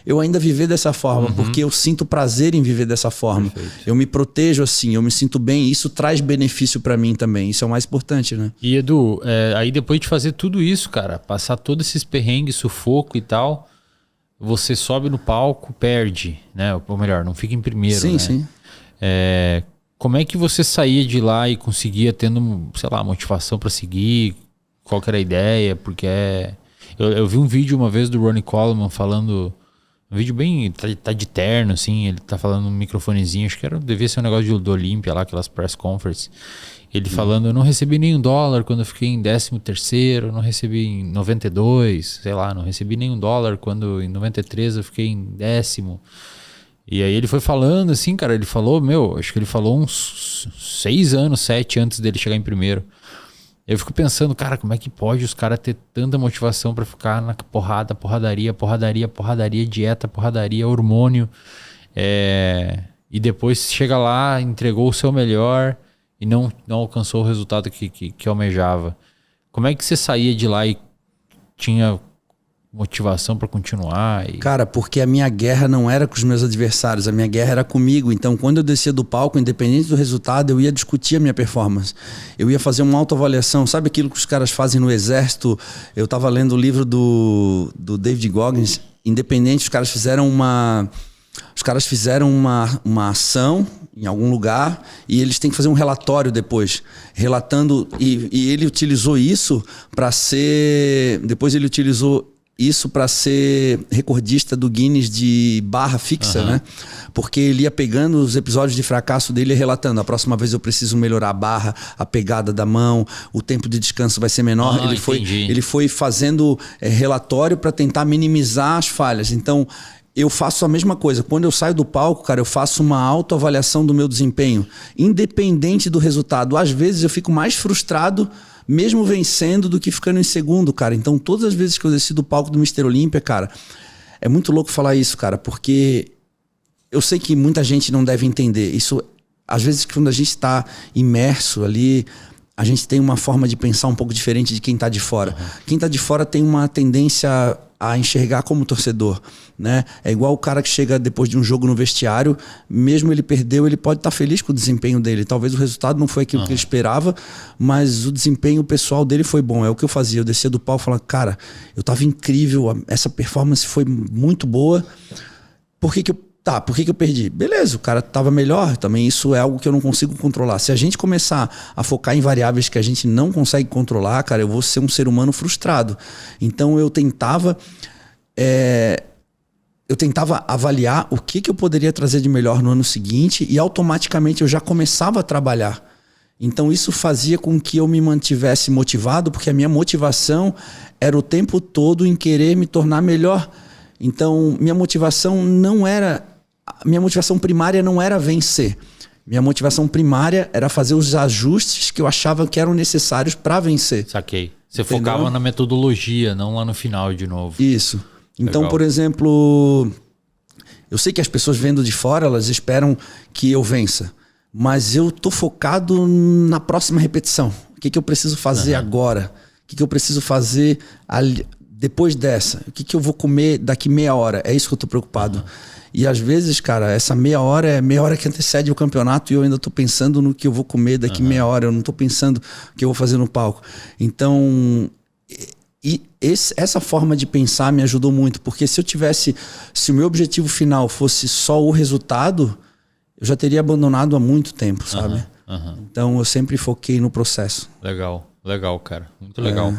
eu ainda viver dessa forma, porque eu sinto prazer em viver dessa forma. Perfeito. Eu me protejo assim, eu me sinto bem, isso traz benefício pra mim também, isso é o mais importante, né? E Edu, aí depois de fazer tudo isso, cara, passar todos esses perrengues, sufoco e tal, você sobe no palco, perde, né? Ou melhor, não fica em primeiro, sim, né? Sim. Como é que você saía de lá e conseguia tendo, sei lá, motivação pra seguir? Qual que era a ideia? Porque eu vi um vídeo uma vez do Ronnie Coleman falando, um vídeo bem, tá de terno assim, ele tá falando num microfonezinho, acho que devia ser um negócio do Olímpia lá, aquelas press conference. Ele falando, eu não recebi nenhum dólar quando eu fiquei em 13º, eu não recebi em 92, sei lá, não recebi nenhum dólar quando em 93 eu fiquei em 10º. E aí ele foi falando assim, cara, ele falou, acho que ele falou uns 6 anos, 7 antes dele chegar em primeiro. Eu fico pensando, cara, como é que pode os caras ter tanta motivação pra ficar na porradaria, dieta, porradaria, hormônio. E depois chega lá, entregou o seu melhor e não alcançou o resultado que almejava. Como é que você saía de lá e tinha motivação pra continuar? Cara, porque a minha guerra não era com os meus adversários, a minha guerra era comigo. Então, quando eu descia do palco, independente do resultado, eu ia discutir a minha performance. Eu ia fazer uma autoavaliação. Sabe aquilo que os caras fazem no exército? Eu tava lendo o livro do David Goggins. Independente, os caras fizeram uma ação em algum lugar e eles têm que fazer um relatório depois, relatando, e ele utilizou isso para ser... Depois ele utilizou isso para ser recordista do Guinness de barra fixa, né? Porque ele ia pegando os episódios de fracasso dele e relatando, a próxima vez eu preciso melhorar a barra, a pegada da mão, o tempo de descanso vai ser menor. Ele foi fazendo relatório para tentar minimizar as falhas. Então, eu faço a mesma coisa. Quando eu saio do palco, cara, eu faço uma autoavaliação do meu desempenho, independente do resultado. Às vezes eu fico mais frustrado mesmo vencendo do que ficando em segundo, cara. Então, todas as vezes que eu desci do palco do Mr. Olímpia, cara, é muito louco falar isso, cara, porque eu sei que muita gente não deve entender. Isso, às vezes, quando a gente está imerso ali, a gente tem uma forma de pensar um pouco diferente de quem está de fora. Quem está de fora tem uma tendência a enxergar como torcedor, né? É igual o cara que chega depois de um jogo no vestiário, mesmo ele perdeu, ele pode estar feliz com o desempenho dele. Talvez o resultado não foi aquilo que ele esperava, mas o desempenho pessoal dele foi bom. É o que eu fazia. Eu descia do palco e falava, cara, eu tava incrível, essa performance foi muito boa. Por que eu perdi? Beleza, o cara estava melhor, também isso é algo que eu não consigo controlar. Se a gente começar a focar em variáveis que a gente não consegue controlar, cara, eu vou ser um ser humano frustrado. Então eu tentava avaliar o que eu poderia trazer de melhor no ano seguinte e automaticamente eu já começava a trabalhar. Então isso fazia com que eu me mantivesse motivado, porque a minha motivação era o tempo todo em querer me tornar melhor. Então minha motivação primária não era vencer. Minha motivação primária era fazer os ajustes que eu achava que eram necessários para vencer. Saquei. Você focava na metodologia, não lá no final de novo. Isso. Então, Legal. por exemplo, eu sei que as pessoas vendo de fora, elas esperam que eu vença. Mas eu tô focado na próxima repetição. O que eu preciso fazer agora? O que eu preciso fazer depois dessa? O que eu vou comer daqui meia hora? É isso que eu tô preocupado. E às vezes, cara, essa meia hora é meia hora que antecede o campeonato e eu ainda tô pensando no que eu vou comer daqui meia hora. Eu não tô pensando o que eu vou fazer no palco. Então, essa forma de pensar me ajudou muito. Porque se o meu objetivo final fosse só o resultado, eu já teria abandonado há muito tempo, sabe? Então eu sempre foquei no processo. Legal, cara. Muito legal.